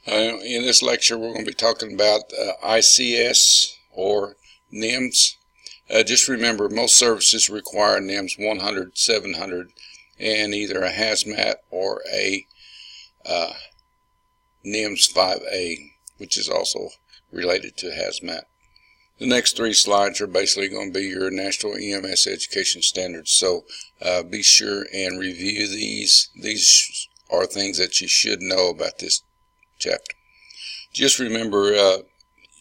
In this lecture, we're going to be talking about ICS or NIMS. Just remember, most services require NIMS 100, 700, and either a hazmat or a NIMS 5A, which is also related to hazmat. The next three slides are basically going to be your national EMS education standards, so be sure and review these. These are things that you should know about this chapter. Just remember,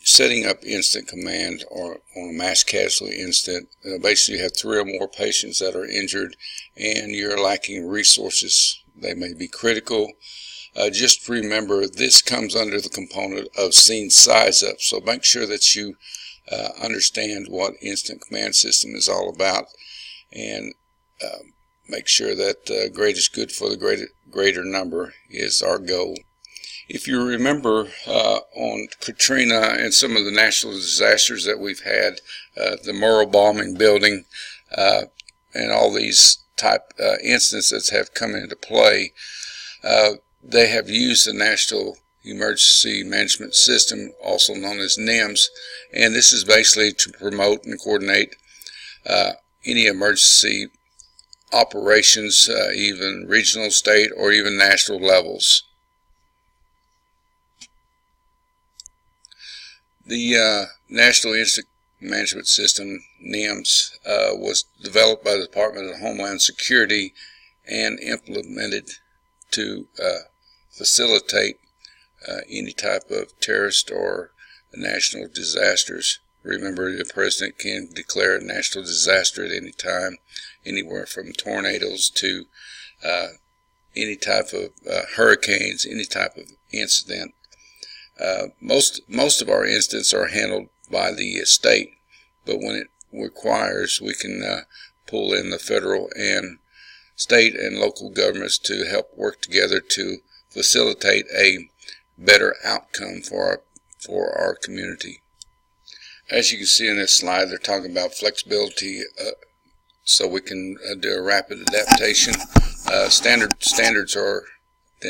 setting up incident command or on a mass casualty incident, basically you have 3 or more patients that are injured and you're lacking resources. They may be critical. Just remember, this comes under the component of scene size up, so make sure that you understand what incident command system is all about, and make sure that greatest good for the greater number is our goal. If you remember, on Katrina and some of the national disasters that we've had, the Murrah bombing building, and all these type instances have come into play, they have used the National Emergency Management System, also known as NIMS, and this is basically to promote and coordinate any emergency operations, even regional, state, or even national levels. The National Incident Management System, NIMS, was developed by the Department of Homeland Security and implemented to facilitate any type of terrorist or national disasters. Remember, the President can declare a national disaster at any time, anywhere from tornadoes to any type of hurricanes, any type of incident. Most of our incidents are handled by the state, but when it requires, we can pull in the federal and state and local governments to help work together to facilitate a better outcome for our community. As you can see in this slide, they're talking about flexibility, so we can do a rapid adaptation. Standards are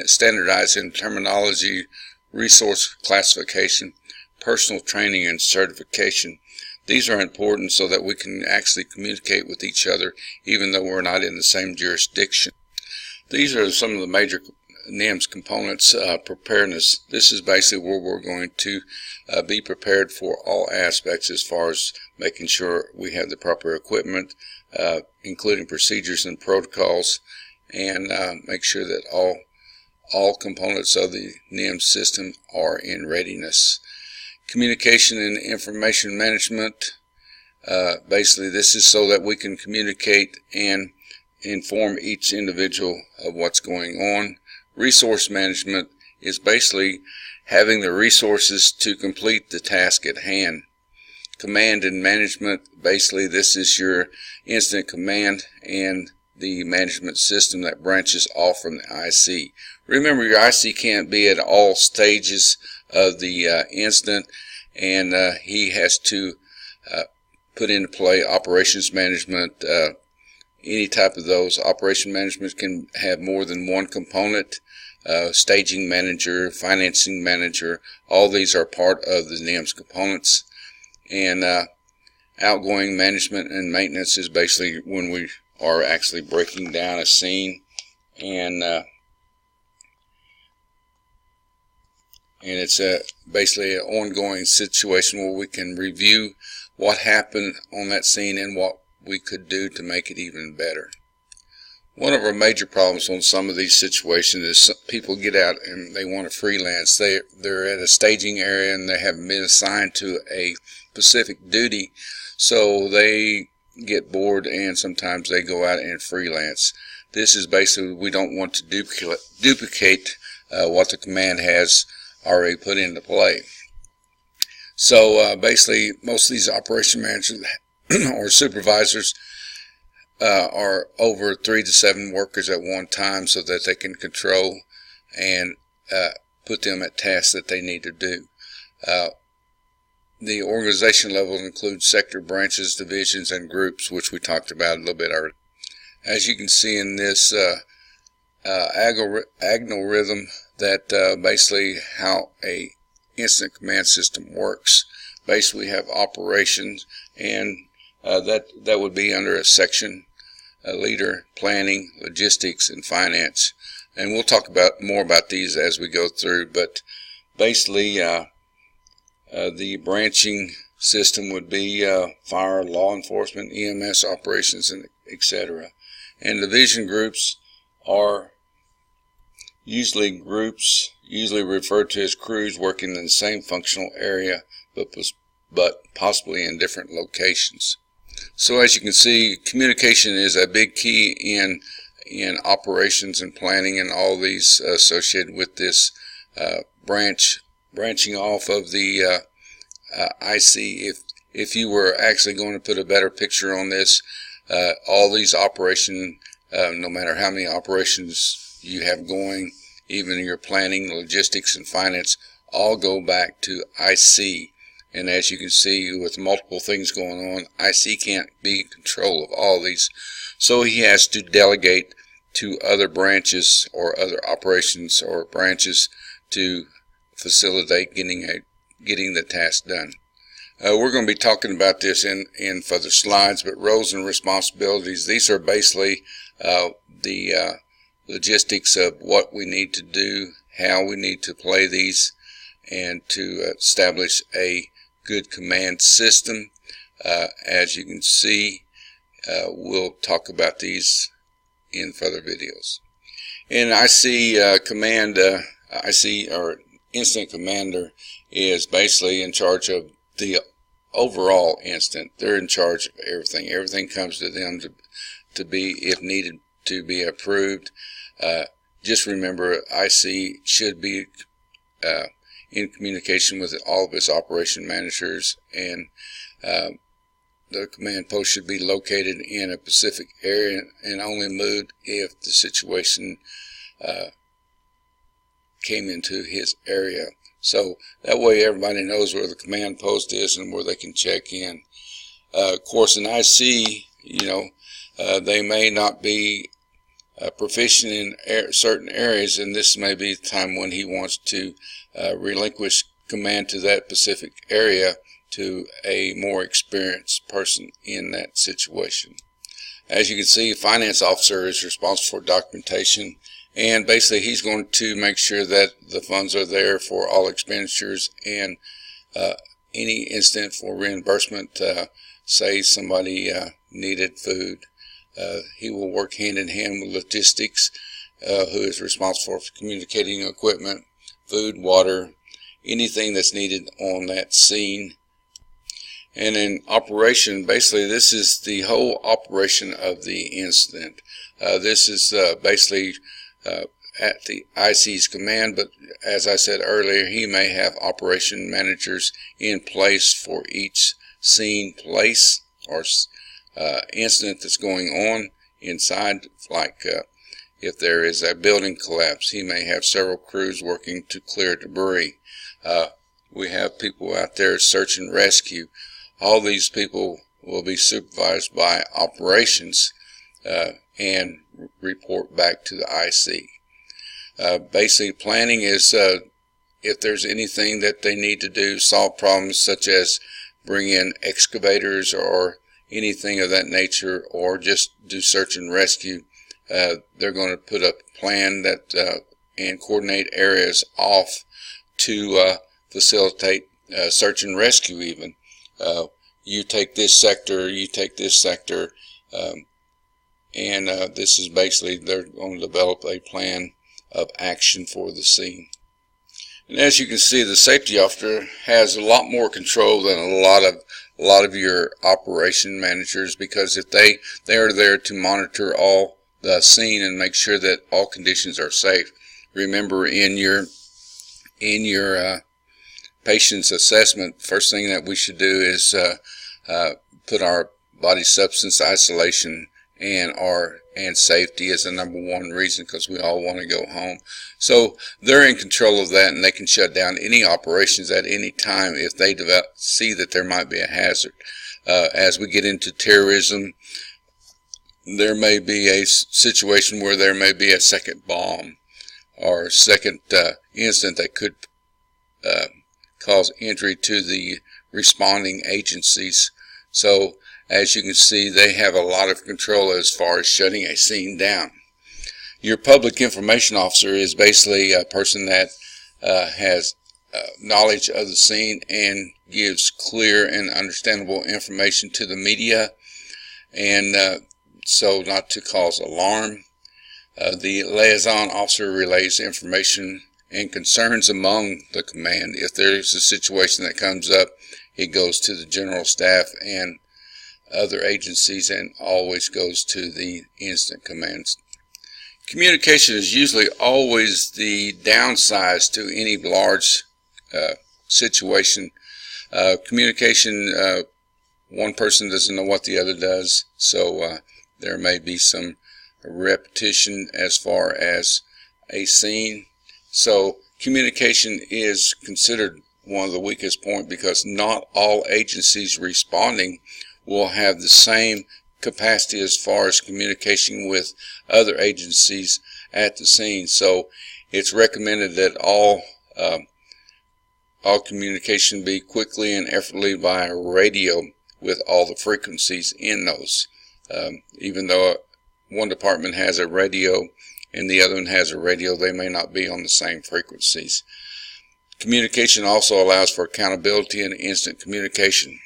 standardized in terminology, resource classification, personal training, and certification. These are important so that we can actually communicate with each other even though we're not in the same jurisdiction. These are some of the major NIMS components. Preparedness. This is basically where we're going to be prepared for all aspects as far as making sure we have the proper equipment, including procedures and protocols, and make sure that all components of the NIMS system are in readiness. Communication and information management. Basically, this is so that we can communicate and inform each individual of what's going on. Resource management is basically having the resources to complete the task at hand. Command and management, basically this is your incident command and the management system that branches off from the IC. Remember, your IC can't be at all stages of the incident, and he has to put into play operations management. Any type of those. Operation management can have more than one component. Staging manager, financing manager, all these are part of the NIMS components. And outgoing management and maintenance is basically when we are actually breaking down a scene, and it's basically an ongoing situation where we can review what happened on that scene and what we could do to make it even better. One of our major problems on some of these situations is people get out and they want to freelance. They're at a staging area and they haven't been assigned to a specific duty, so they get bored and sometimes they go out and freelance. This is basically, we don't want to duplicate what the command has already put into play. So basically, most of these operation managers or supervisors are over 3 to 7 workers at one time, so that they can control and put them at tasks that they need to do. The organization level includes sector, branches, divisions, and groups, which we talked about a little bit earlier. As you can see in this agonal rhythm that basically how a incident command system works. Basically, we have operations, and that would be under a section, leader, planning, logistics, and finance. And we'll talk more about these as we go through. But basically, the branching system would be fire, law enforcement, EMS operations, and etc. And division groups are usually referred to as crews working in the same functional area, but possibly in different locations. So as you can see, communication is a big key in operations and planning, and all these associated with this branching off of the IC. If you were actually going to put a better picture on this, all these operations, no matter how many operations you have going, even your planning, logistics, and finance, all go back to IC. And as you can see, with multiple things going on, IC can't be in control of all these, so he has to delegate to other branches or other operations or branches to facilitate getting the task done. We're going to be talking about this in further slides, but roles and responsibilities, these are basically the logistics of what we need to do, how we need to play these, and to establish a good command system. As you can see, we'll talk about these in further videos. And IC command, IC or incident commander is basically in charge of the overall incident. They're in charge of everything. Everything comes to them to be, if needed, to be approved. Just remember, IC should be in communication with all of its operation managers, and the command post should be located in a specific area and only moved if the situation came into his area. So that way everybody knows where the command post is and where they can check in. Of course, in IC, they may not be proficient in certain areas, and this may be the time when he wants to relinquish command to that specific area to a more experienced person in that situation. As you can see, a finance officer is responsible for documentation, and basically he's going to make sure that the funds are there for all expenditures, and any incident for reimbursement, say somebody needed food, he will work hand in hand with logistics, who is responsible for communicating equipment, food, water, anything that's needed on that scene. And in operation, basically this is the whole operation of the incident. This is basically at the IC's command, but as I said earlier, he may have operation managers in place for each scene, place, or incident that's going on inside. Like if there is a building collapse, he may have several crews working to clear debris. We have people out there search and rescue. All these people will be supervised by operations and report back to the IC. Basically, planning is if there's anything that they need to do, solve problems such as bring in excavators or anything of that nature, or just do search and rescue. They're going to put up a plan that and coordinate areas off to facilitate search and rescue even. You take this sector, you take this sector, and this is basically, they're going to develop a plan of action for the scene. And as you can see, the safety officer has a lot more control than a lot of your operation managers, because if they are there to monitor all the scene and make sure that all conditions are safe. Remember, in your patient's assessment, first thing that we should do is put our body substance isolation and safety as the number one reason, because we all want to go home. So they're in control of that, and they can shut down any operations at any time if they see that there might be a hazard. As we get into terrorism, there may be a situation where there may be a second bomb, or second incident that could cause injury to the responding agencies. So as you can see, they have a lot of control as far as shutting a scene down. Your public information officer is basically a person that has knowledge of the scene and gives clear and understandable information to the media, and so not to cause alarm. The liaison officer relays information and concerns among the command. If there's a situation that comes up, it goes to the general staff and other agencies and always goes to the incident commands. Communication is usually always the downside to any large situation. Communication, one person doesn't know what the other does, so there may be some repetition as far as a scene. So communication is considered one of the weakest points, because not all agencies responding will have the same capacity as far as communication with other agencies at the scene. So it's recommended that all communication be quickly and effortlessly via radio with all the frequencies in those. Even though one department has a radio and the other one has a radio, they may not be on the same frequencies. Communication also allows for accountability and instant communication.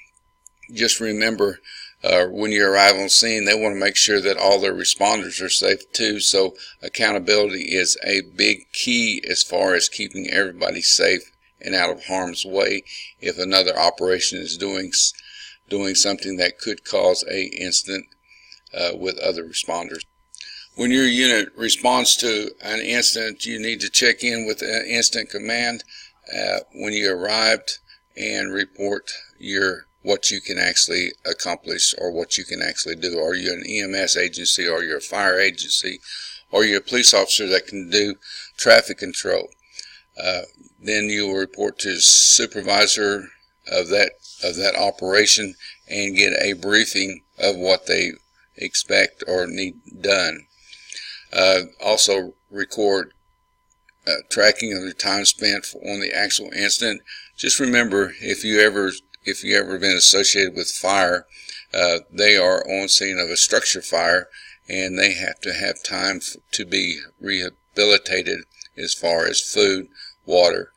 Just remember, when you arrive on scene, they want to make sure that all their responders are safe too, so accountability is a big key as far as keeping everybody safe and out of harm's way if another operation is doing something that could cause an incident with other responders. When your unit responds to an incident, you need to check in with the incident command when you arrived and report what you can actually accomplish or what you can actually do. Are you an EMS agency, or you're a fire agency, or you're a police officer that can do traffic control? Then you will report to the supervisor of that operation and get a briefing of what they expect or need done. Also record tracking of the time spent on the actual incident. Just remember, if you ever been associated with fire, they are on scene of a structure fire, and they have to have time to be rehabilitated as far as food, water,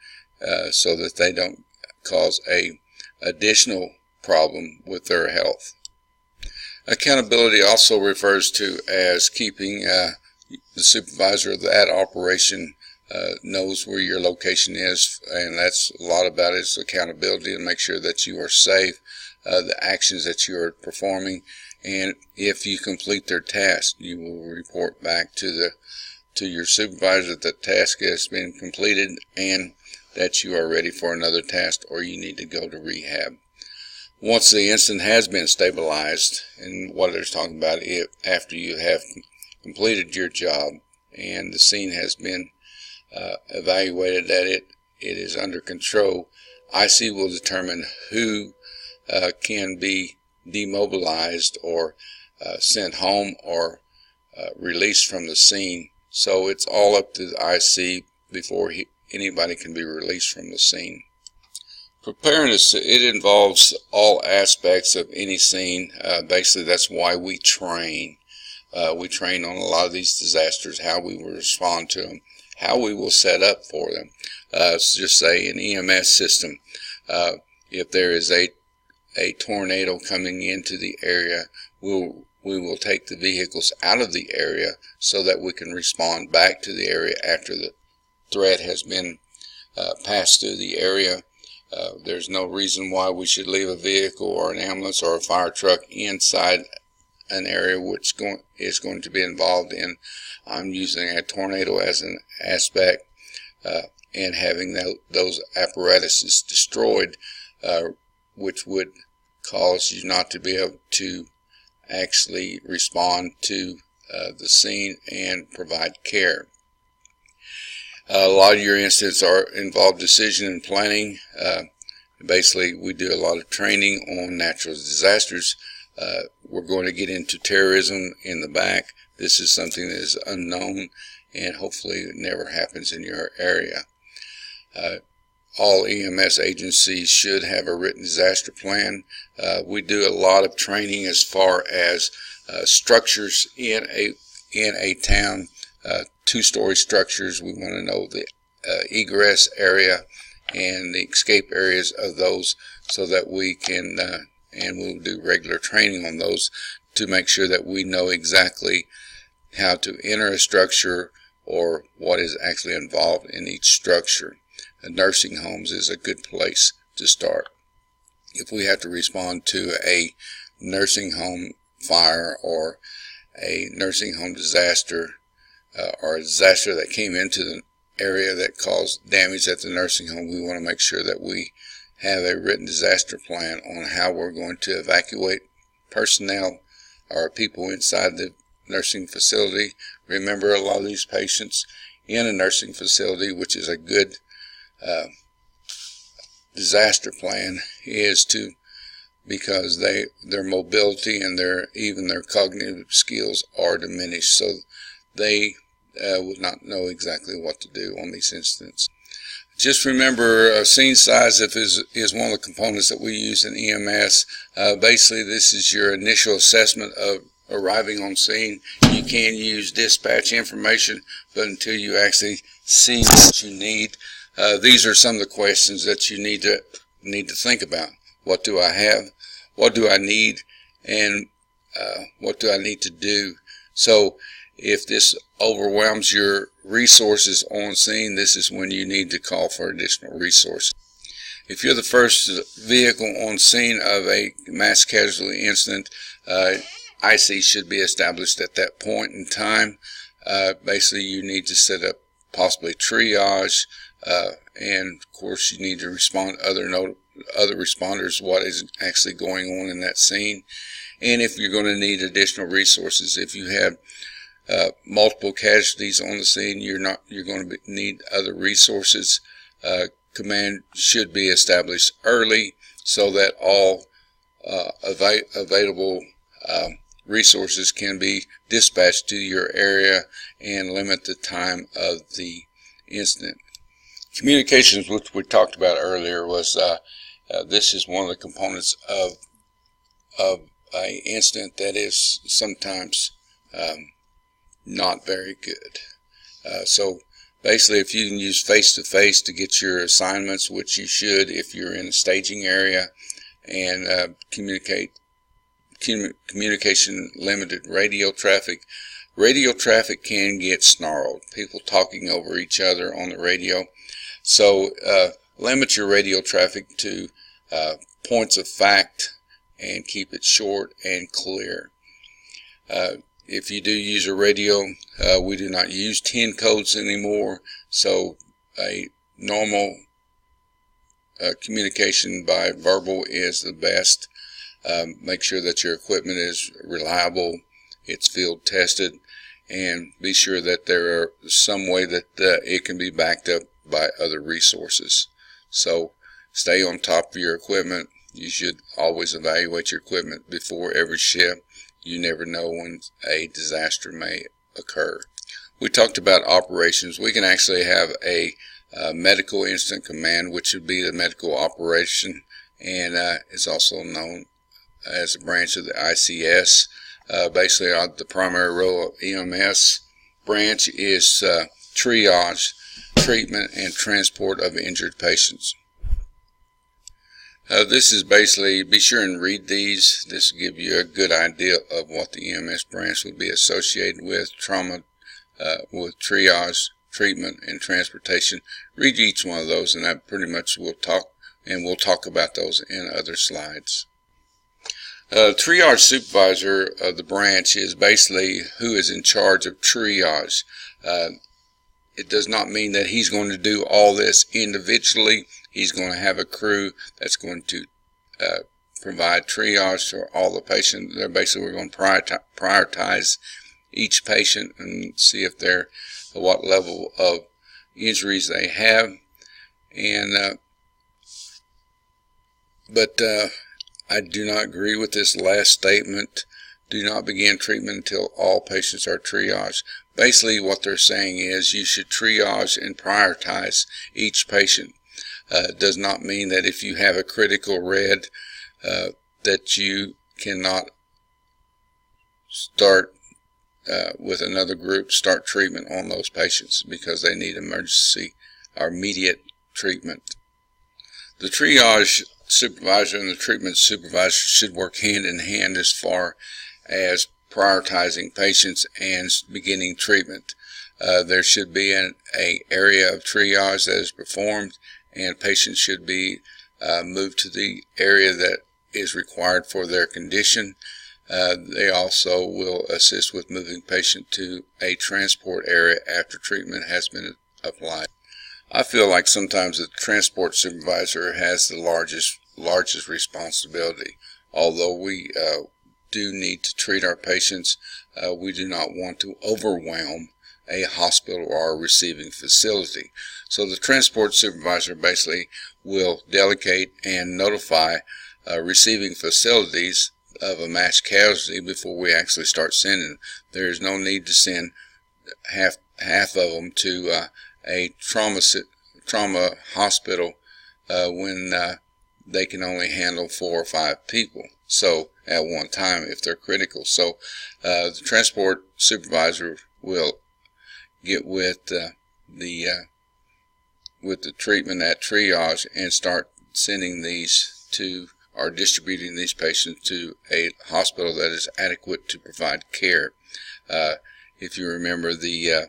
so that they don't cause a additional problem with their health. Accountability also refers to as keeping the supervisor of that operation knows where your location is, and that's a lot about it, is accountability, and make sure that you are safe, the actions that you are performing, and if you complete their task, you will report back to your supervisor that the task has been completed and that you are ready for another task or you need to go to rehab. Once the incident has been stabilized, and what they're talking about, after you have completed your job and the scene has been evaluated that it is under control, IC will determine who can be demobilized or sent home or released from the scene. So it's all up to the IC before anybody can be released from the scene. Preparedness, it involves all aspects of any scene. Basically, that's why we train. We train on a lot of these disasters, how we will respond to them, how we will set up for them. Just say an EMS system. If there is a tornado coming into the area, we will take the vehicles out of the area so that we can respond back to the area after the threat has been passed through the area. There's no reason why we should leave a vehicle or an ambulance or a fire truck inside an area which is going to be involved in, I'm using a tornado as an aspect, and having those apparatuses destroyed, which would cause you not to be able to actually respond to the scene and provide care. A lot of your incidents involve decision and planning. Basically, we do a lot of training on natural disasters. We're going to get into terrorism in the back. This is something that is unknown and hopefully it never happens in your area. All EMS agencies should have a written disaster plan. We do a lot of training as far as structures in a town, two-story structures. We want to know the egress area and the escape areas of those, so that we can, and we'll do regular training on those to make sure that we know exactly how to enter a structure or what is actually involved in each structure. Nursing homes is a good place to start. If we have to respond to a nursing home fire or a nursing home disaster, or a disaster that came into the area that caused damage at the nursing home, we want to make sure that we have a written disaster plan on how we're going to evacuate personnel or people inside the nursing facility. Remember, a lot of these patients in a nursing facility, which is a good disaster plan, is to, because their mobility and even their cognitive skills are diminished, so they would not know exactly what to do on these incidents. Just remember, scene size is one of the components that we use in EMS. Basically, this is your initial assessment of arriving on scene. You can use dispatch information, but until you actually see what you need, these are some of the questions that you need to think about. What do I have? What do I need? And what do I need to do? So if this overwhelms your resources on scene, this is when you need to call for additional resources. If you're the first vehicle on scene of a mass casualty incident, IC should be established at that point in time. Basically, you need to set up possibly triage, and of course you need to respond to other responders what is actually going on in that scene. And if you're going to need additional resources, if you have multiple casualties on the scene, you're going to need other resources. Command should be established early so that all available resources can be dispatched to your area and limit the time of the incident. Communications, which we talked about earlier, was this is one of the components of an incident that is sometimes not very good. So basically, if you can use face-to-face to get your assignments, which you should if you're in a staging area, and communication limited radio traffic. Radio traffic can get snarled, people talking over each other on the radio. So limit your radio traffic to points of fact and keep it short and clear. If you do use a radio, we do not use 10 codes anymore, so a normal communication by verbal is the best. Make sure that your equipment is reliable, it's field tested, and be sure that there are some way that it can be backed up by other resources. So stay on top of your equipment. You should always evaluate your equipment before every shift. You never know when a disaster may occur. We talked about operations. We can actually have a medical incident command, which would be the medical operation, and is also known as a branch of the ICS. Basically, the primary role of EMS branch is triage, treatment, and transport of injured patients. This is basically, be sure and read these. This will give you a good idea of what the EMS branch would be associated with: trauma, with triage, treatment, and transportation. Read each one of those, and that pretty much we'll talk about those in other slides. Triage supervisor of the branch is basically who is in charge of triage. It does not mean that he's going to do all this individually. He's going to have a crew that's going to provide triage for all the patients. Basically, we're going to prioritize each patient and see if they're what level of injuries they have. And but I do not agree with this last statement do not begin treatment until all patients are triaged. Basically what they're saying is you should triage and prioritize each patient. It does not mean that if you have a critical red that you cannot start with another group, start treatment on those patients because they need emergency or immediate treatment. The triage supervisor and the treatment supervisor should work hand in hand as far as prioritizing patients and beginning treatment. There should be an area of triage that is performed, and patients should be moved to the area that is required for their condition. They also will assist with moving patient to a transport area after treatment has been applied. I feel like sometimes the transport supervisor has the largest responsibility. Although we do need to treat our patients, we do not want to overwhelm a hospital or a receiving facility. So the transport supervisor basically will delegate and notify receiving facilities of a mass casualty before we actually start sending. There is no need to send half of them to a trauma hospital when they can only handle 4 or 5 people at one time if they're critical. So the transport supervisor will get with the treatment at triage and start sending these to or distributing these patients to a hospital that is adequate to provide care. If you remember the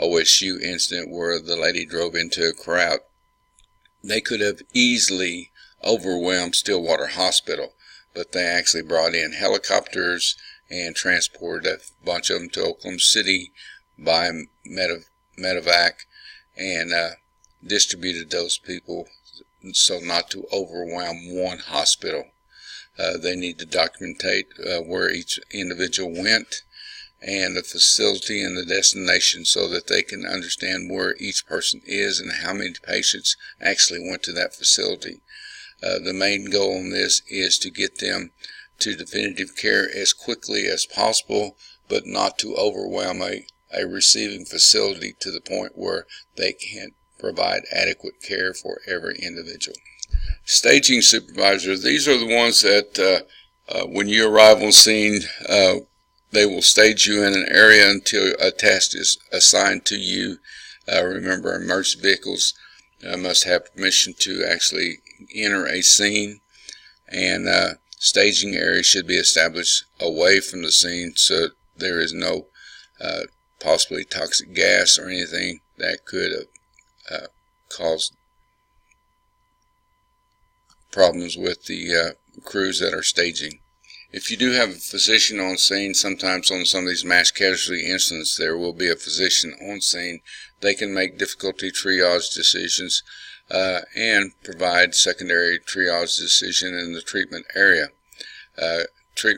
OSU incident where the lady drove into a crowd, they could have easily overwhelmed Stillwater Hospital, but they actually brought in helicopters and transported a bunch of them to Oklahoma City by medevac and distributed those people so not to overwhelm one hospital. They need to documentate where each individual went and the facility and the destination so that they can understand where each person is and how many patients actually went to that facility. The main goal on this is to get them to definitive care as quickly as possible, but not to overwhelm a receiving facility to the point where they can't provide adequate care for every individual. Staging supervisor, these are the ones that when you arrive on scene, they will stage you in an area until a task is assigned to you. Remember, emergency vehicles must have permission to actually enter a scene, and staging area should be established away from the scene so there is no possibly toxic gas or anything that could cause problems with the crews that are staging. If you do have a physician on scene, sometimes on some of these mass casualty incidents there will be a physician on scene. They can make difficulty triage decisions and provide secondary triage decision in the treatment area.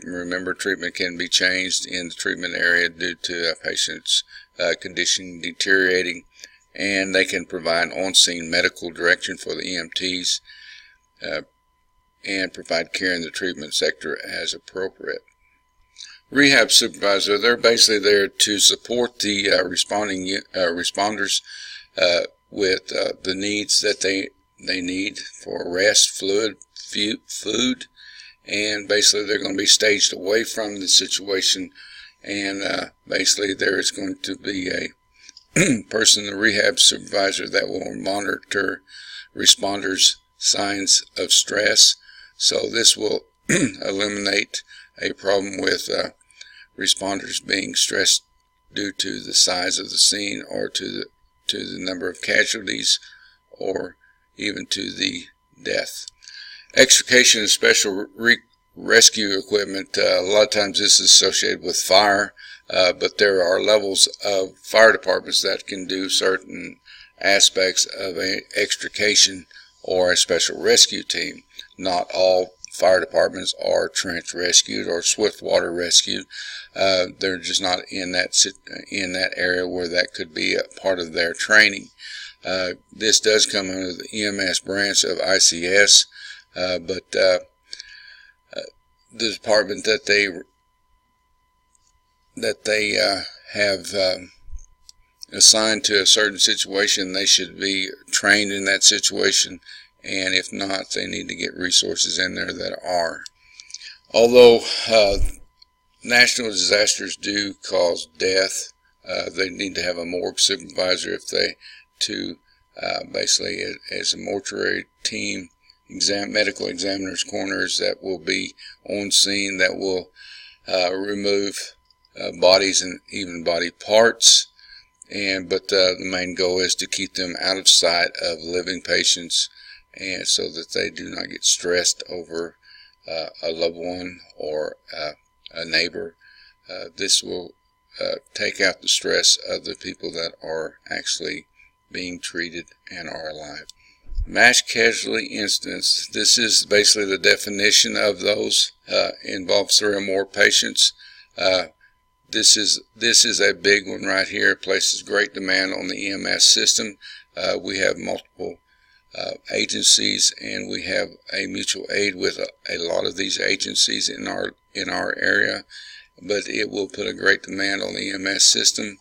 Remember, treatment can be changed in the treatment area due to a patient's condition deteriorating, and they can provide on-scene medical direction for the EMTs and provide care in the treatment sector as appropriate. Rehab supervisor, they're basically there to support the responders with the needs that they need for rest, fluid, food, and basically they're going to be staged away from the situation, and basically there is going to be a person, the rehab supervisor, that will monitor responders' signs of stress. So this will eliminate a problem with responders being stressed due to the size of the scene or to the number of casualties or even to the death. Extrication and special rescue equipment, a lot of times this is associated with fire, but there are levels of fire departments that can do certain aspects of an extrication or a special rescue team. Not all fire departments are trench rescued or swift water rescue. They're just not in that area where that could be a part of their training. This does come under the EMS branch of ICS, but the department that they they have assigned to a certain situation, they should be trained in that situation, and if not, they need to get resources in there that are. Although national disasters do cause death, they need to have a morgue supervisor basically as a mortuary team, medical examiners, coroners that will be on scene, that will remove bodies and even body parts. But the main goal is to keep them out of sight of living patients, and so that they do not get stressed over a loved one or a neighbor. This will take out the stress of the people that are actually being treated and are alive. Mass casualty incidents. This is basically the definition of those involve 3 or more patients. This is a big one right here. It places great demand on the EMS system. We have multiple agencies, and we have a mutual aid with a lot of these agencies in our area. But it will put a great demand on the EMS system.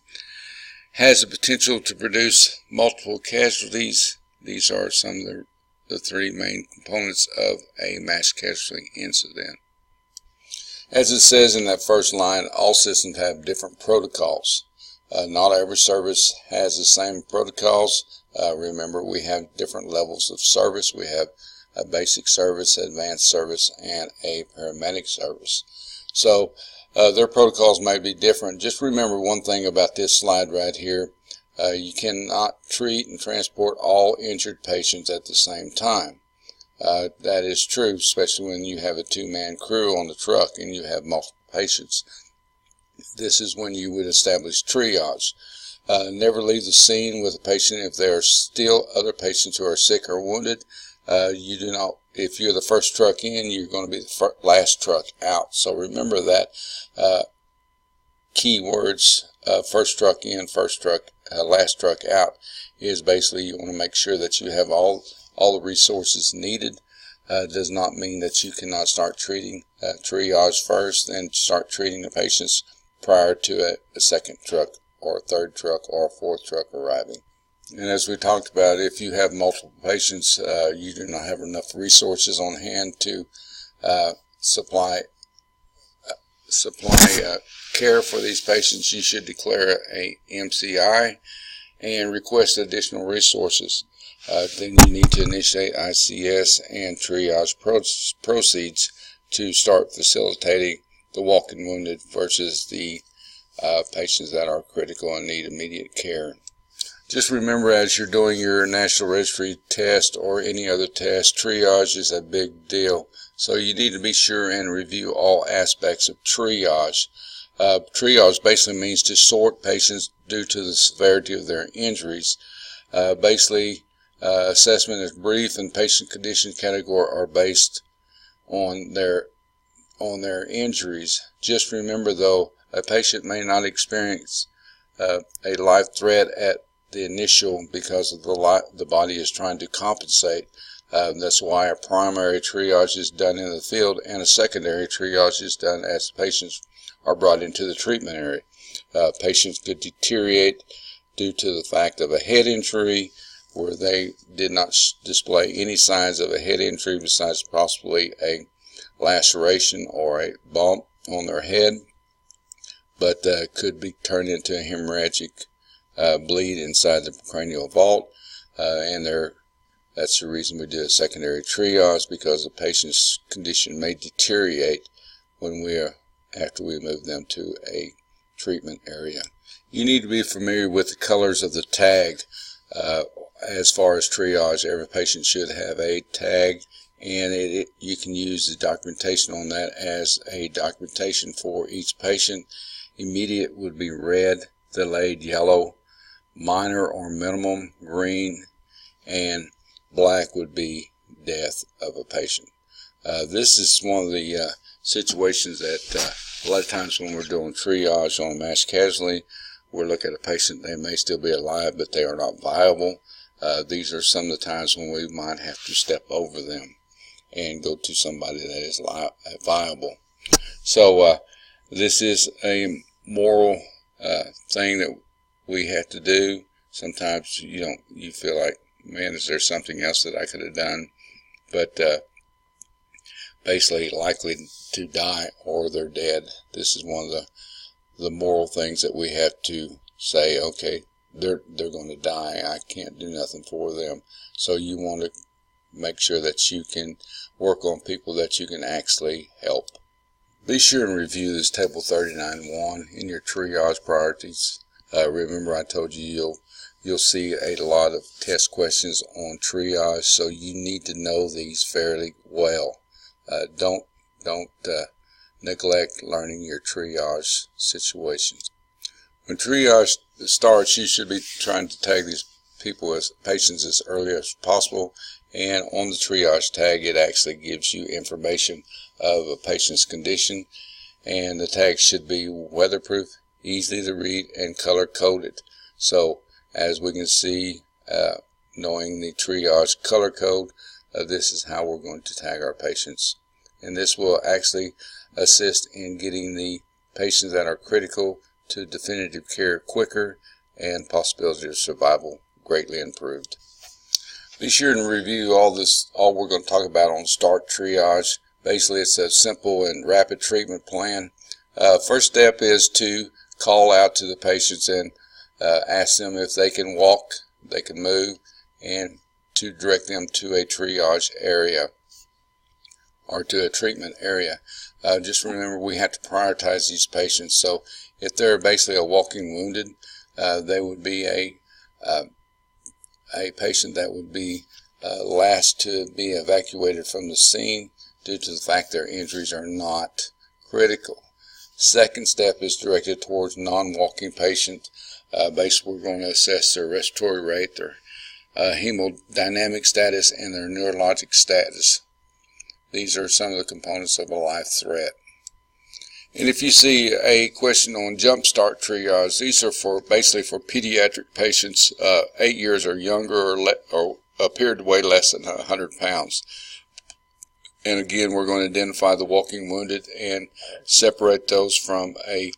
Has the potential to produce multiple casualties. These are some of the 3 main components of a mass casualty incident. As it says in that first line, all systems have different protocols. Not every service has the same protocols. Remember, we have different levels of service. We have a basic service, advanced service, and a paramedic service. So their protocols may be different. Just remember one thing about this slide right here. You cannot treat and transport all injured patients at the same time. That is true, especially when you have a 2-man crew on the truck and you have multiple patients. This is when you would establish triage. Never leave the scene with a patient if there are still other patients who are sick or wounded. You do not. If you're the first truck in, you're going to be the last truck out. So remember that key words: first truck in, last truck out. Is basically you want to make sure that you have all the resources needed. Does not mean that you cannot start treating triage first and start treating the patients prior to a second truck or a third truck or a fourth truck arriving. And as we talked about, if you have multiple patients, you do not have enough resources on hand to supply care for these patients. You should declare a MCI and request additional resources. Then you need to initiate ICS and triage proceeds to start facilitating the walk-in wounded versus the patients that are critical and need immediate care. Just remember, as you're doing your National Registry test or any other test, triage is a big deal. So you need to be sure and review all aspects of triage. Triage basically means to sort patients due to the severity of their injuries. Assessment is brief, and patient condition category are based on their injuries. Just remember, though, a patient may not experience a life threat at the initial because of the body is trying to compensate. That's why a primary triage is done in the field and a secondary triage is done as patients are brought into the treatment area. Patients could deteriorate due to the fact of a head injury where they did not display any signs of a head injury besides possibly a laceration or a bump on their head, but could be turned into a hemorrhagic bleed inside the cranial vault, and that's the reason we do a secondary triage, because the patient's condition may deteriorate after we move them to a treatment area. You need to be familiar with the colors of the tag. As far as triage, every patient should have a tag, and you can use the documentation on that as a documentation for each patient. Immediate would be red, delayed yellow, minor or minimum green, and black would be death of a patient. This is one of the situations that a lot of times when we're doing triage on mass casualty, we'll look at a patient, they may still be alive, but they are not viable. These are some of the times when we might have to step over them and go to somebody that is viable. So this is a moral thing that we have to do. Sometimes you feel like, man, is there something else that I could have done? But basically likely to die or they're dead. This is one of the moral things that we have to say, okay, they're going to die. I can't do nothing for them. So you want to make sure that you can work on people that you can actually help. Be sure and review this table 39.1 in your triage priorities. Remember, I told you you'll see a lot of test questions on triage, so you need to know these fairly well. Don't neglect learning your triage situations. When triage starts, you should be trying to tag these patients as early as possible, and on the triage tag it actually gives you information of a patient's condition, and the tag should be weatherproof, easy to read, and color coded. So as we can see, knowing the triage color code, this is how we're going to tag our patients, and this will actually assist in getting the patients that are critical to definitive care quicker, and possibility of survival greatly improved. Be sure and review all we're going to talk about on START triage. Basically, it's a simple and rapid treatment plan. First step is to call out to the patients and ask them if they can walk, they can move, and to direct them to a triage area or to a treatment area. Just remember, we have to prioritize these patients. So if they're basically a walking wounded, they would be a patient that would be last to be evacuated from the scene due to the fact their injuries are not critical. Second step is directed towards non-walking patient. Basically, we're going to assess their respiratory rate, their hemodynamic status, and their neurologic status. These are some of the components of a life threat. And if you see a question on jumpstart triage, these are basically for pediatric patients 8 years or younger or appear to weigh less than 100 pounds. And again, we're going to identify the walking wounded and separate those from a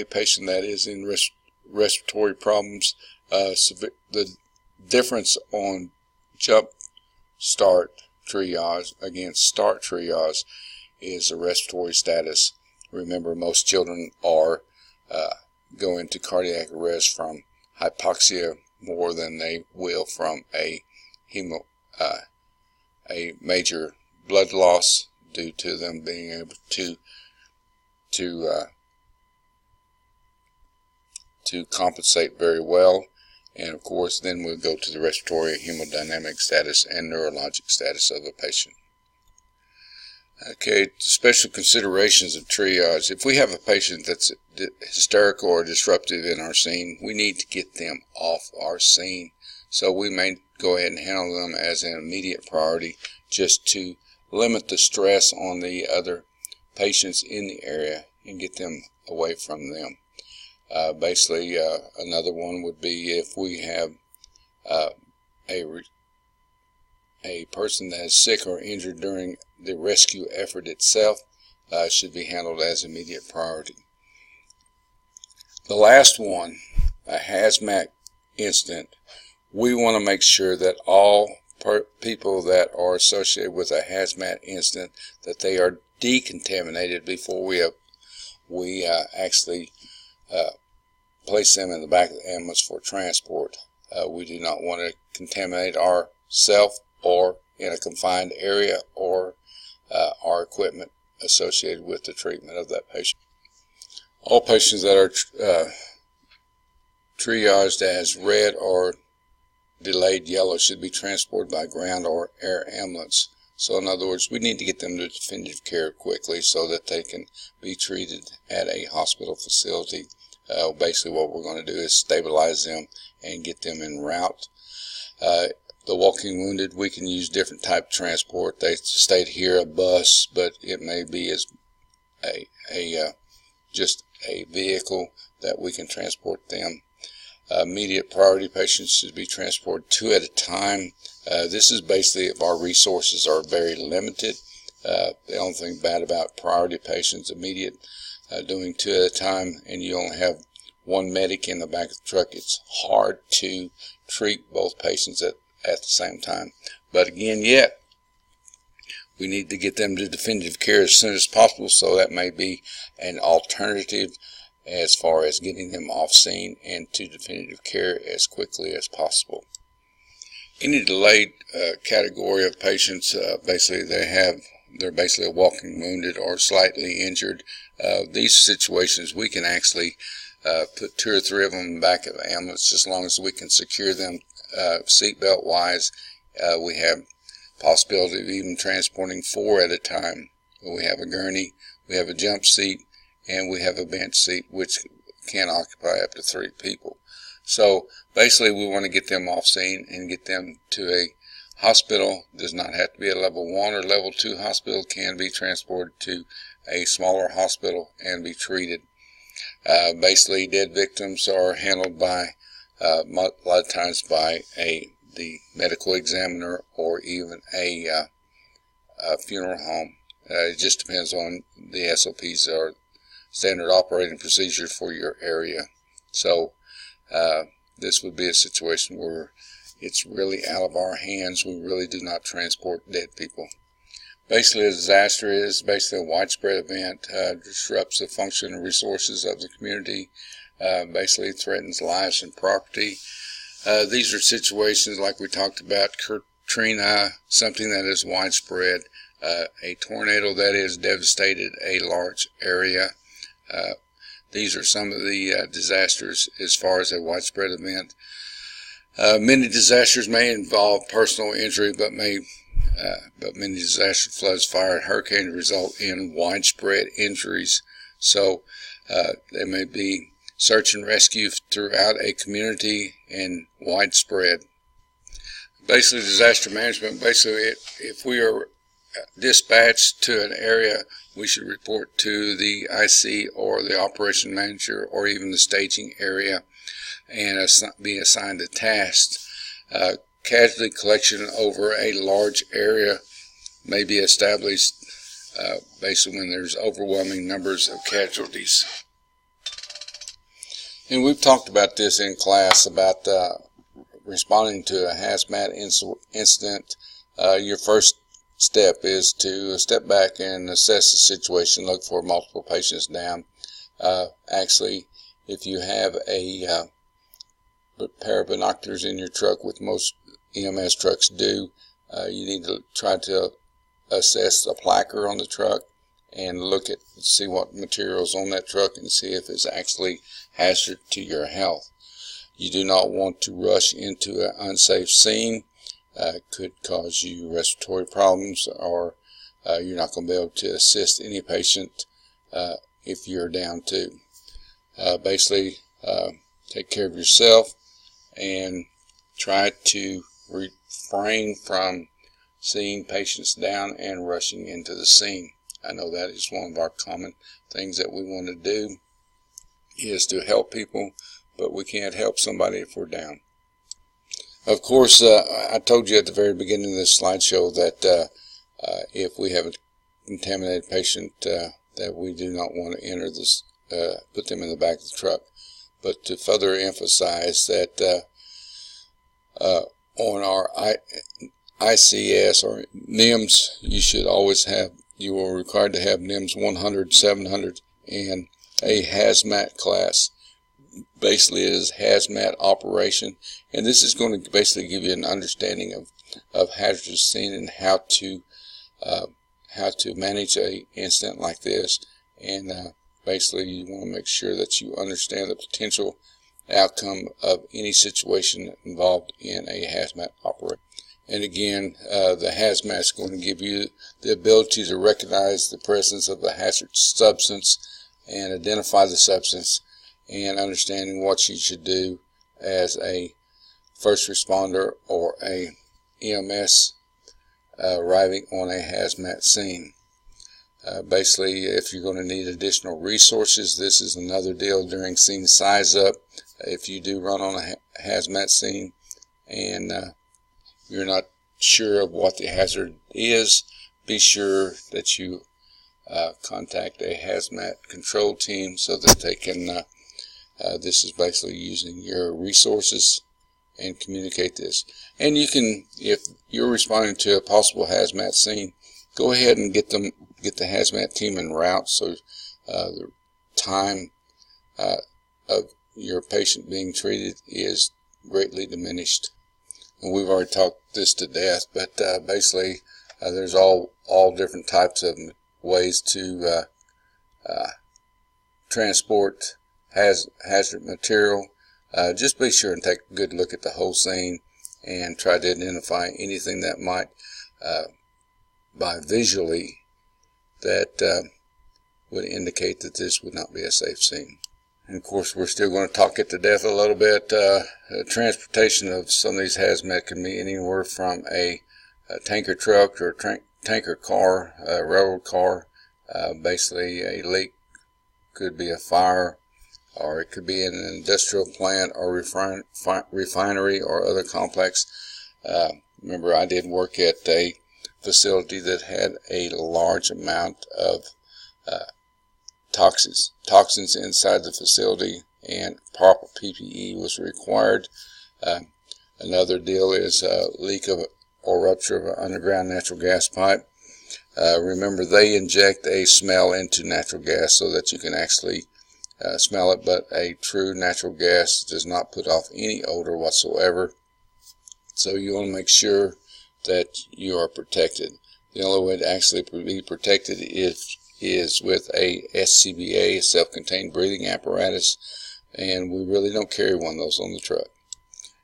patient that is in respiratory problems. The difference on jump start triage against start triage is the respiratory status. Remember, most children are go into cardiac arrest from hypoxia more than they will from a major blood loss due to them being able to compensate very well. And of course, then we'll go to the respiratory, hemodynamic status, and neurologic status of the patient. Okay, special considerations of triage. If we have a patient that's hysterical or disruptive in our scene, we need to get them off our scene. So we may go ahead and handle them as an immediate priority just to limit the stress on the other patients in the area and get them away from them. Basically, another one would be if we have a person that is sick or injured during the rescue effort itself, should be handled as immediate priority. The last one, a hazmat incident. We want to make sure that all people that are associated with a hazmat incident, that they are decontaminated before we actually place them in the back of the ambulance for transport. We do not want to contaminate ourselves or in a confined area or our equipment associated with the treatment of that patient. All patients that are triaged as red or delayed yellow should be transported by ground or air ambulance. So in other words, we need to get them to definitive care quickly so that they can be treated at a hospital facility. Basically what we're going to do is stabilize them and get them en route. The walking wounded, we can use different type of transport. They state here a bus, but it may be as just a vehicle that we can transport them. Immediate priority patients should be transported 2 at a time. This is basically if our resources are very limited. The only thing bad about priority patients, immediate doing 2 at a time, and you only have one medic in the back of the truck, it's hard to treat both patients at the same time. But again, we need to get them to definitive care as soon as possible, so that may be an alternative as far as getting them off scene and to definitive care as quickly as possible. Any delayed category of patients, basically they're basically walking wounded or slightly injured. These situations we can actually put 2 or 3 of them in the back of the ambulance, as long as we can secure them seatbelt wise. We have possibility of even transporting 4 at a time. We have a gurney, we have a jump seat, and we have a bench seat, which can occupy up to 3 people. So basically we want to get them off scene and get them to a hospital. Does not have to be a level 1 or level 2 hospital, can be transported to a smaller hospital and be treated. Basically dead victims are handled by a lot of times by the medical examiner or even a funeral home. It just depends on the SOPs or standard operating procedure for your area. So this would be a situation where it's really out of our hands. We really do not transport dead people. Basically, a disaster is basically a widespread event, disrupts the function and resources of the community, basically threatens lives and property. These are situations like we talked about, Katrina, something that is widespread, a tornado that has devastated a large area. These are some of the disasters as far as a widespread event. Many disasters may involve personal injury, but many disasters, floods, fire, and hurricane result in widespread injuries. So there may be search and rescue throughout a community and widespread. Basically, disaster management, basically if we are dispatched to an area, we should report to the IC or the operation manager or even the staging area and be assigned a task. Casualty collection over a large area may be established basically when there's overwhelming numbers of casualties. And we've talked about this in class about responding to a hazmat incident. Your first step is to step back and assess the situation, look for multiple patients down. Actually, if you have a pair of binoculars in your truck, with most EMS trucks do, you need to try to assess the placard on the truck and see what materials on that truck and see if it's actually hazard to your health. You do not want to rush into an unsafe scene. It could cause you respiratory problems, or you're not going to be able to assist any patient if you're down too. Basically, take care of yourself and try to refrain from seeing patients down and rushing into the scene. I know that is one of our common things that we want to do, is to help people, but we can't help somebody if we're down. Of course, I told you at the very beginning of this slideshow that if we have a contaminated patient, that we do not want to enter this, put them in the back of the truck. But to further emphasize that on our ICS or NIMS, you are required to have NIMS 100, 700, and a hazmat class. Basically, it is hazmat operation, and this is going to basically give you an understanding of hazardous scene and how to manage a incident like this. And basically, you want to make sure that you understand the potential outcome of any situation involved in a hazmat operation. And again, the hazmat is going to give you the ability to recognize the presence of the hazardous substance and identify the substance, and understanding what you should do as a first responder or a EMS arriving on a hazmat scene. Basically, if you're going to need additional resources, this is another deal during scene size up. If you do run on a hazmat scene and you're not sure of what the hazard is, be sure that you contact a hazmat control team so that they can, this is basically using your resources and communicate this. And you can, if you're responding to a possible hazmat scene, go ahead and get the hazmat team en route, so the time of your patient being treated is greatly diminished. And we've already talked this to death, but basically there's all different types of ways to transport hazard material. Just be sure and take a good look at the whole scene and try to identify anything that might, by visually, that would indicate that this would not be a safe scene. And of course, we're still going to talk it to death a little bit. Transportation of some of these hazmat can be anywhere from a tanker truck or a tanker car, a railroad car. Basically, a leak could be a fire, or it could be in an industrial plant or refinery or other complex. Remember, I did work at a facility that had a large amount of toxins inside the facility, and proper PPE was required. Another deal is a leak of or rupture of an underground natural gas pipe. Remember, they inject a smell into natural gas so that you can actually smell it, but a true natural gas does not put off any odor whatsoever. So you want to make sure that you are protected. The only way to actually be protected is with a SCBA, self-contained breathing apparatus, and we really don't carry one of those on the truck.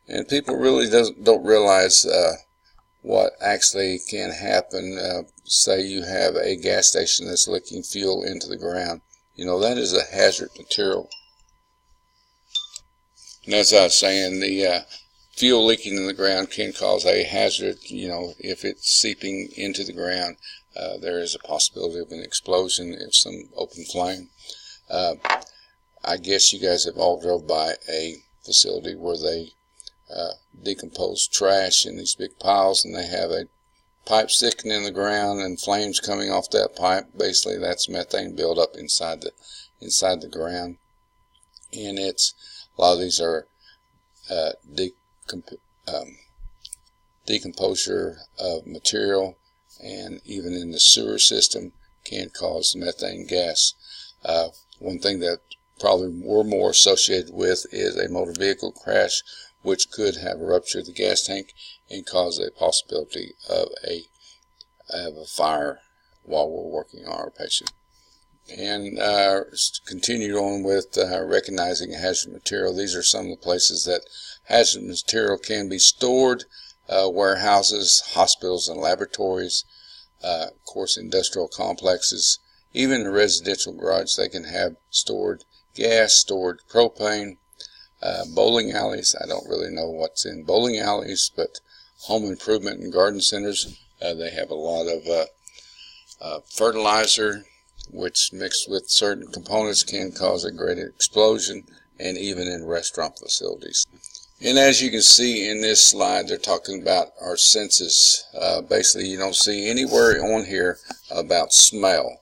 And people really don't realize what actually can happen. Say you have a gas station that's leaking fuel into the ground. You know, that is a hazard material. And as I was saying, the fuel leaking in the ground can cause a hazard. You know, if it's seeping into the ground, there is a possibility of an explosion if some open flame. I guess you guys have all drove by a facility where they decompose trash in these big piles, and they have a pipe sticking in the ground and flames coming off that pipe. Basically, that's methane buildup inside the ground, and a lot of these are decomposure of material, and even in the sewer system can cause methane gas. One thing that probably we're more associated with is a motor vehicle crash, which could have ruptured the gas tank and cause a possibility of a fire while we're working on our patient. And continue on with recognizing hazard material. These are some of the places that hazard material can be stored: warehouses, hospitals and laboratories, of course industrial complexes, even in residential garage. They can have stored gas, stored propane. Bowling alleys, I don't really know what's in bowling alleys, but home improvement and garden centers, they have a lot of fertilizer, which mixed with certain components can cause a great explosion, and even in restaurant facilities. And as you can see in this slide, they're talking about our senses. Basically, you don't see anywhere on here about smell,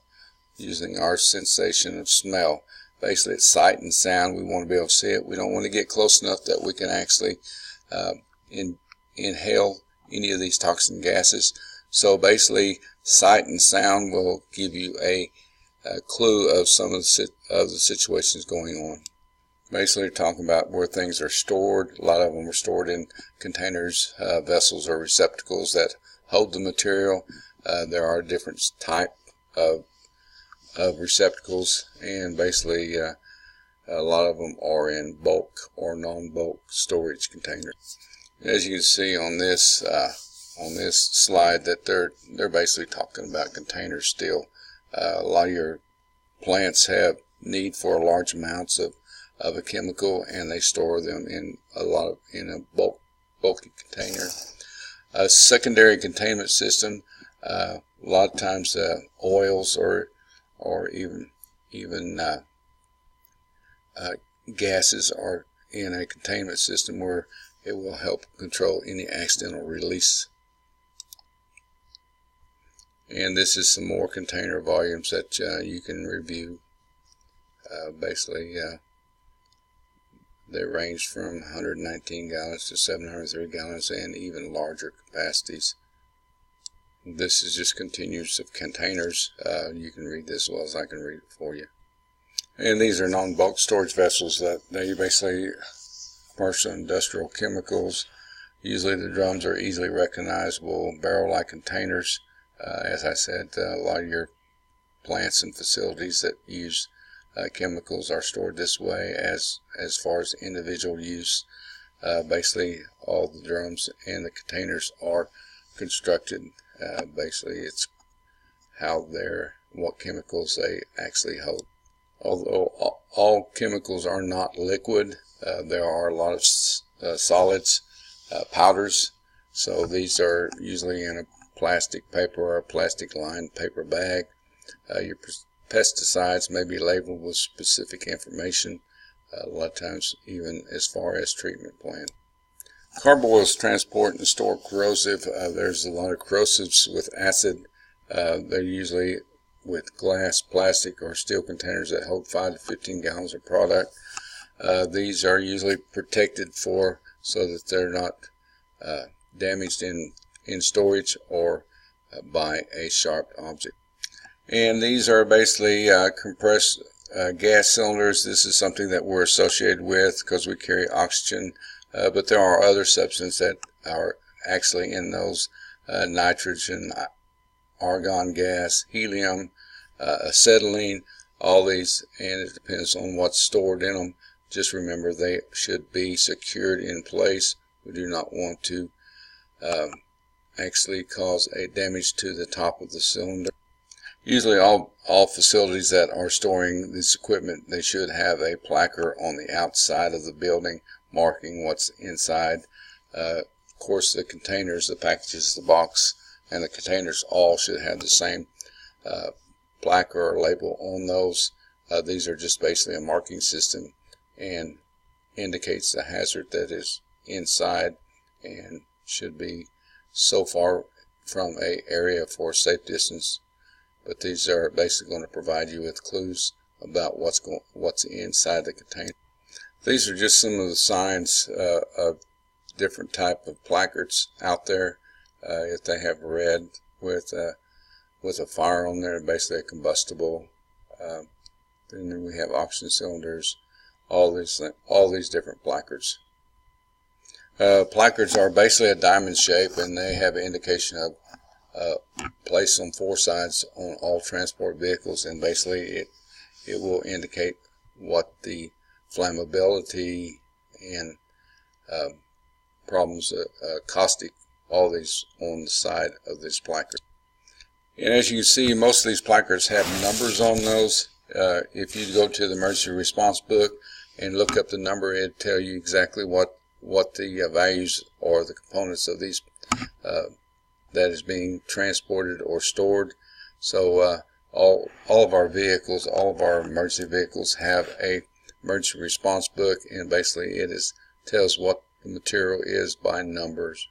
using our sensation of smell. Basically, it's sight and sound. We want to be able to see it. We don't want to get close enough that we can actually inhale any of these toxin gases. So basically, sight and sound will give you a clue of some of the situations going on. Basically, talking about where things are stored. A lot of them are stored in containers, vessels, or receptacles that hold the material. There are different type of receptacles, and basically a lot of them are in bulk or non-bulk storage containers. As you can see on this slide, that they're basically talking about containers still. A lot of your plants have need for large amounts of a chemical, and they store them in a bulky container. A secondary containment system, a lot of times oils or even gases are in a containment system where it will help control any accidental release. And this is some more container volumes that you can review. Basically, they range from 119 gallons to 703 gallons and even larger capacities. This is just continuous of containers. You can read this as well as I can read it for you. And these are non-bulk storage vessels that they basically commercial industrial chemicals. Usually the drums are easily recognizable barrel-like containers. As I said, a lot of your plants and facilities that use chemicals are stored this way. As far as individual use, basically all the drums and the containers are constructed. Basically it's what chemicals they actually hold. Although all chemicals are not liquid, there are a lot of solids, powders. So these are usually in a plastic paper or a plastic lined paper bag. Your pesticides may be labeled with specific information, a lot of times even as far as treatment plan. Carboys transport and store corrosive. There's a lot of corrosives with acid. They're usually with glass, plastic, or steel containers that hold 5 to 15 gallons of product. These are usually protected so that they're not damaged in storage or by a sharp object. And these are basically compressed gas cylinders. This is something that we're associated with because we carry oxygen, but there are other substances that are actually in those: nitrogen, argon gas, helium, acetylene, all these, and it depends on what's stored in them. Just remember they should be secured in place. We do not want to actually cause a damage to the top of the cylinder. Usually all facilities that are storing this equipment, they should have a placard on the outside of the building marking what's inside. Of course the containers, the packages, the box, and the containers all should have the same placard or label on those. These are just basically a marking system and indicates the hazard that is inside and should be so far from an area for safe distance. But these are basically going to provide you with clues about what's inside the container. These are just some of the signs of different type of placards out there. If they have red with a fire on there, basically a combustible. Then we have oxygen cylinders. All these different placards. Placards are basically a diamond shape, and they have an indication of placed on 4 sides on all transport vehicles, and basically it will indicate what the flammability and problems, caustic, all these on the side of this placard. And as you can see, most of these placards have numbers on those. If you go to the emergency response book and look up the number, it'll tell you exactly what the values or the components of these that is being transported or stored. So all of our vehicles, all of our emergency vehicles have a emergency response book, and basically it tells what the material is by numbers.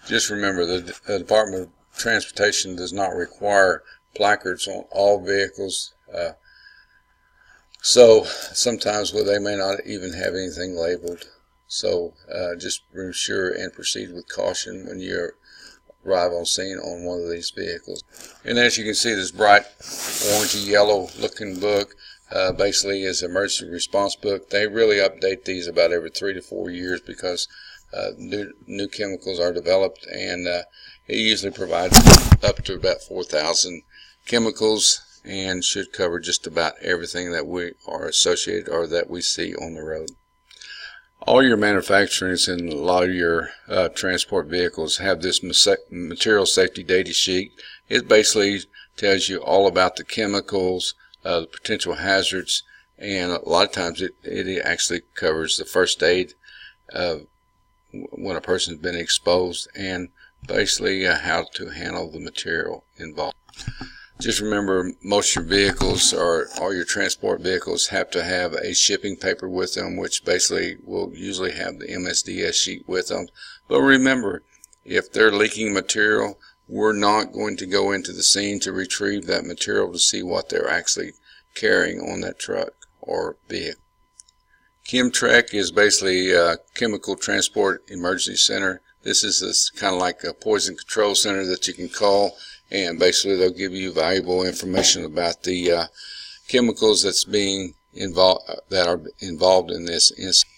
Just remember, the Department of Transportation does not require placards on all vehicles. So sometimes they may not even have anything labeled. So just be sure and proceed with caution when you arrive on scene on one of these vehicles. And as you can see, this bright orangey yellow looking book basically is an emergency response book. They really update these about every 3 to 4 years because new chemicals are developed, and it usually provides up to about 4,000 chemicals and should cover just about everything that we are associated or that we see on the road. All your manufacturers and a lot of your transport vehicles have this material safety data sheet. It basically tells you all about the chemicals, the potential hazards, and a lot of times it actually covers the first aid when a person's been exposed, and basically how to handle the material involved. Just remember, most of your vehicles or all your transport vehicles have to have a shipping paper with them, which basically will usually have the MSDS sheet with them. But remember, if they're leaking material, we're not going to go into the scene to retrieve that material to see what they're actually carrying on that truck or vehicle. ChemTREC is basically a Chemical Transport Emergency Center. This is kind of like a poison control center that you can call, and basically they'll give you valuable information about the chemicals that are involved in this incident.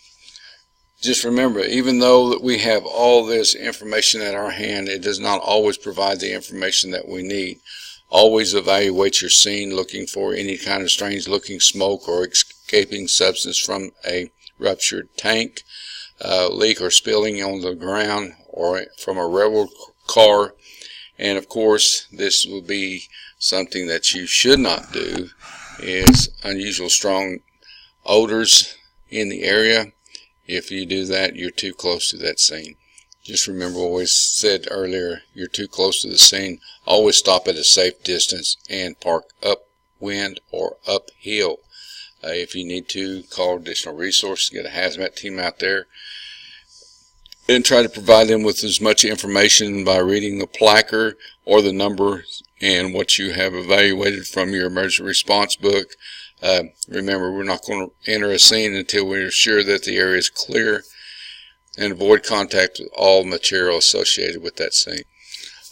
Just remember, even though that we have all this information at our hand, it does not always provide the information that we need. Always evaluate your scene, looking for any kind of strange looking smoke or escaping substance from a ruptured tank, leak or spilling on the ground, or from a railroad car. And of course, this will be something that you should not do, is unusual strong odors in the area. If you do that, you're too close to that scene. Just remember what I said earlier, you're too close to the scene. Always stop at a safe distance and park upwind or uphill. If you need to, call additional resources, get a hazmat team out there, and try to provide them with as much information by reading the placard or the number and what you have evaluated from your emergency response book. Remember, we're not going to enter a scene until we're sure that the area is clear, and avoid contact with all material associated with that scene.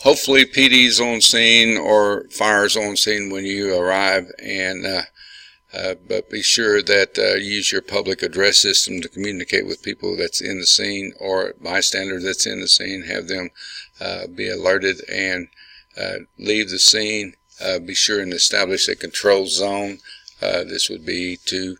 Hopefully PD's on scene or fire's on scene when you arrive, and but be sure that you use your public address system to communicate with people that's in the scene or bystander that's in the scene. Have them be alerted and leave the scene. Be sure and establish a control zone. This would be to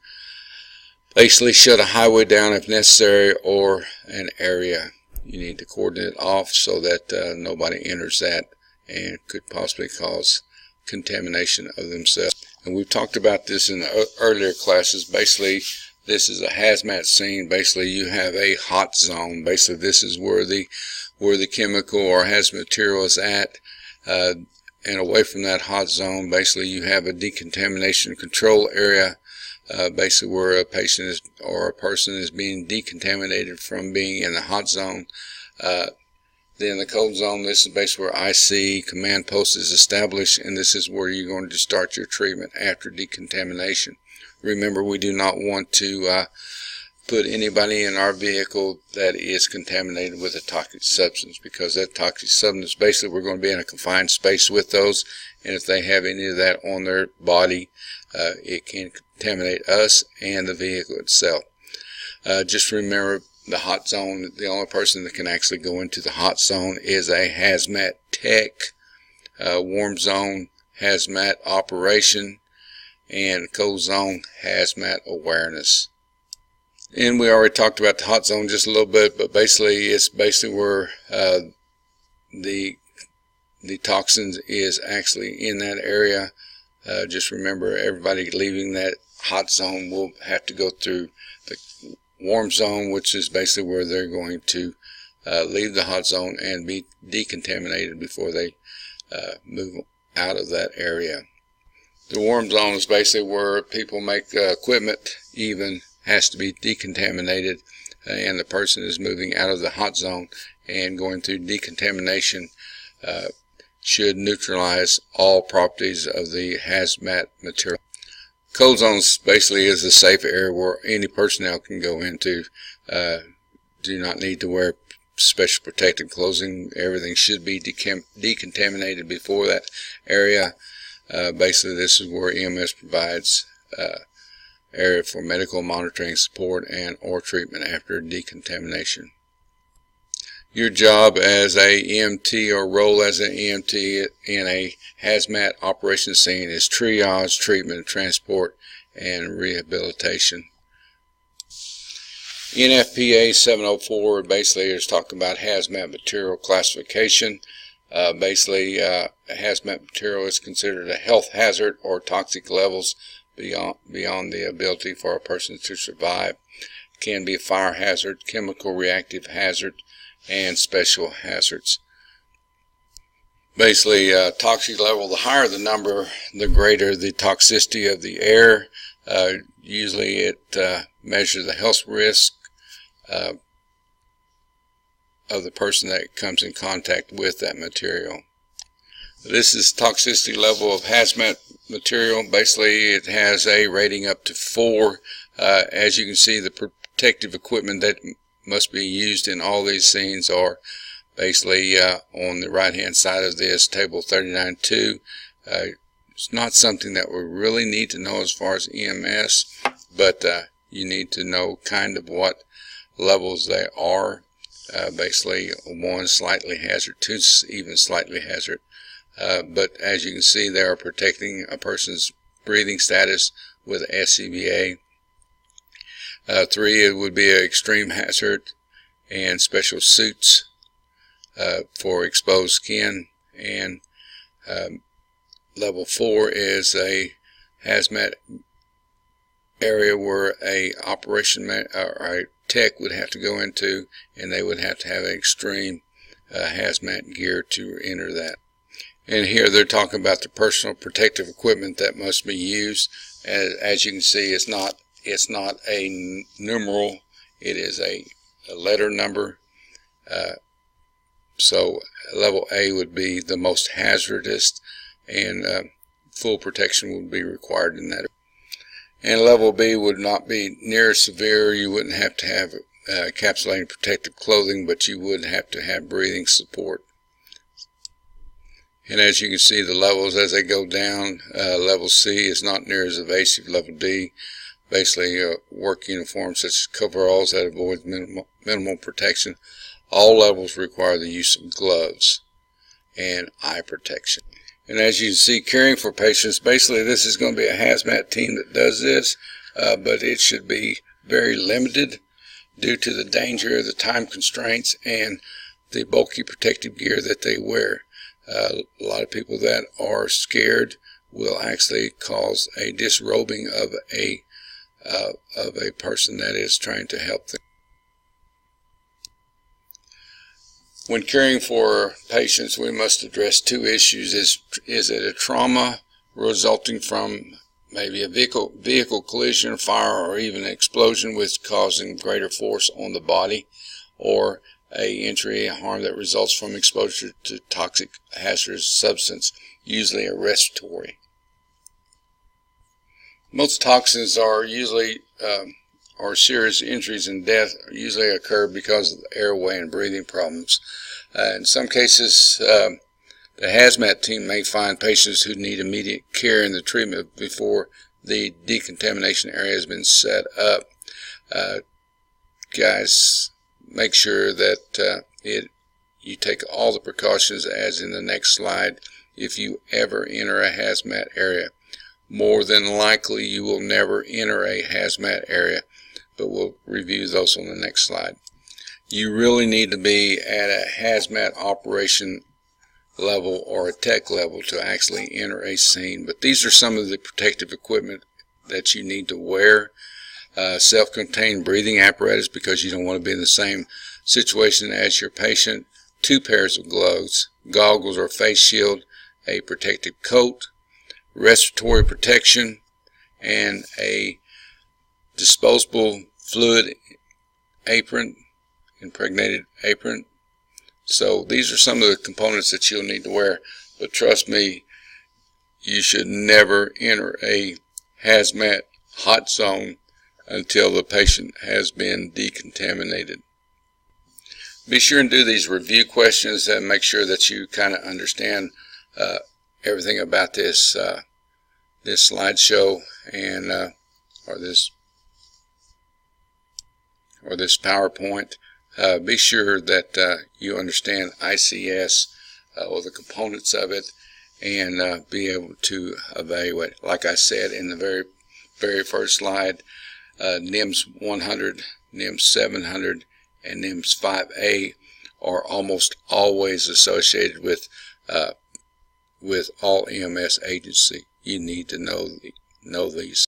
basically shut a highway down if necessary, or an area. You need to cordon it off so that nobody enters that and could possibly cause contamination of themselves. And we've talked about this in the earlier classes. Basically, this is a hazmat scene. Basically, you have a hot zone. Basically, this is where the chemical or hazmat material is at. And away from that hot zone, basically, you have a decontamination control area. Basically where a patient is or a person is being decontaminated from being in the hot zone. Then the cold zone, this is basically where IC command post is established, and this is where you're going to start your treatment after decontamination. Remember, we do not want to put anybody in our vehicle that is contaminated with a toxic substance, because that toxic substance, basically we're going to be in a confined space with those, and if they have any of that on their body, it can contaminate us and the vehicle itself. Just remember, the hot zone, the only person that can actually go into the hot zone is a hazmat tech. Warm zone, hazmat operation, and cold zone, hazmat awareness. And we already talked about the hot zone just a little bit, but basically it's basically where the toxins is actually in that area. Just remember, everybody leaving that hot zone will have to go through the warm zone, which is basically where they're going to leave the hot zone and be decontaminated before they move out of that area. The warm zone is basically where people make equipment even has to be decontaminated, and the person is moving out of the hot zone and going through decontamination. Should neutralize all properties of the hazmat material. Cold zones basically is a safe area where any personnel can go into. Do not need to wear special protective clothing. Everything should be decontaminated before that area. Basically, this is where EMS provides area for medical monitoring, support, and or treatment after decontamination. Your job as a EMT or role as an EMT in a hazmat operation scene is triage, treatment, transport, and rehabilitation. NFPA 704 basically is talking about hazmat material classification. Basically, hazmat material is considered a health hazard or toxic levels beyond the ability for a person to survive. It can be a fire hazard, chemical reactive hazard, and special hazards. Basically, toxic level, the higher the number, the greater the toxicity of the air. Usually it measures the health risk of the person that comes in contact with that material. This is toxicity level of hazmat material. Basically, it has a rating up to 4. As you can see, the protective equipment that must be used in all these scenes are basically on the right hand side of this, table 39.2. It's not something that we really need to know as far as EMS, but you need to know kind of what levels they are. Basically, 1 slightly hazard, 2 even slightly hazard. But as you can see, they are protecting a person's breathing status with SCBA. 3, it would be an extreme hazard and special suits for exposed skin. And level 4 is a hazmat area where a operation or a tech would have to go into, and they would have to have an extreme hazmat gear to enter that. And here they're talking about the personal protective equipment that must be used. As you can see, it's not a numeral, it is a letter number. So level A would be the most hazardous, and full protection would be required in that. And level B would not be near severe. You wouldn't have to have encapsulating protective clothing, but you would have to have breathing support. And as you can see, the levels as they go down, level C is not near as evasive. Level D, basically work uniforms such as coveralls that avoid minimal protection. All levels require the use of gloves and eye protection. And as you can see, caring for patients, basically this is going to be a hazmat team that does this, but it should be very limited due to the danger, the time constraints, and the bulky protective gear that they wear. A lot of people that are scared will actually cause a disrobing of a person that is trying to help them. When caring for patients, we must address 2 issues. Is it a trauma resulting from maybe a vehicle collision, fire, or even an explosion which causing greater force on the body, or a injury, a harm that results from exposure to toxic hazardous substance, usually a respiratory. Most toxins are usually serious injuries and death usually occur because of the airway and breathing problems. In some cases, the hazmat team may find patients who need immediate care in the treatment before the decontamination area has been set up. Guys, make sure that you take all the precautions as in the next slide. If you ever enter a hazmat area, more than likely you will never enter a hazmat area, but we'll review those on the next slide. You really need to be at a hazmat operation level or a tech level to actually enter a scene. But these are some of the protective equipment that you need to wear. Self-contained breathing apparatus, because you don't want to be in the same situation as your patient. 2 pairs of gloves, goggles or face shield, a protective coat, respiratory protection, and a disposable fluid apron, impregnated apron. So these are some of the components that you'll need to wear. But trust me, you should never enter a hazmat hot zone until the patient has been decontaminated. Be sure and do these review questions and make sure that you kind of understand everything about this this slideshow and or this PowerPoint. Be sure that you understand ICS or the components of it, and be able to evaluate. Like I said in the very first slide, NIMS 100, NIMS 700, and NIMS 5A are almost always associated with all EMS agency. You need to know these.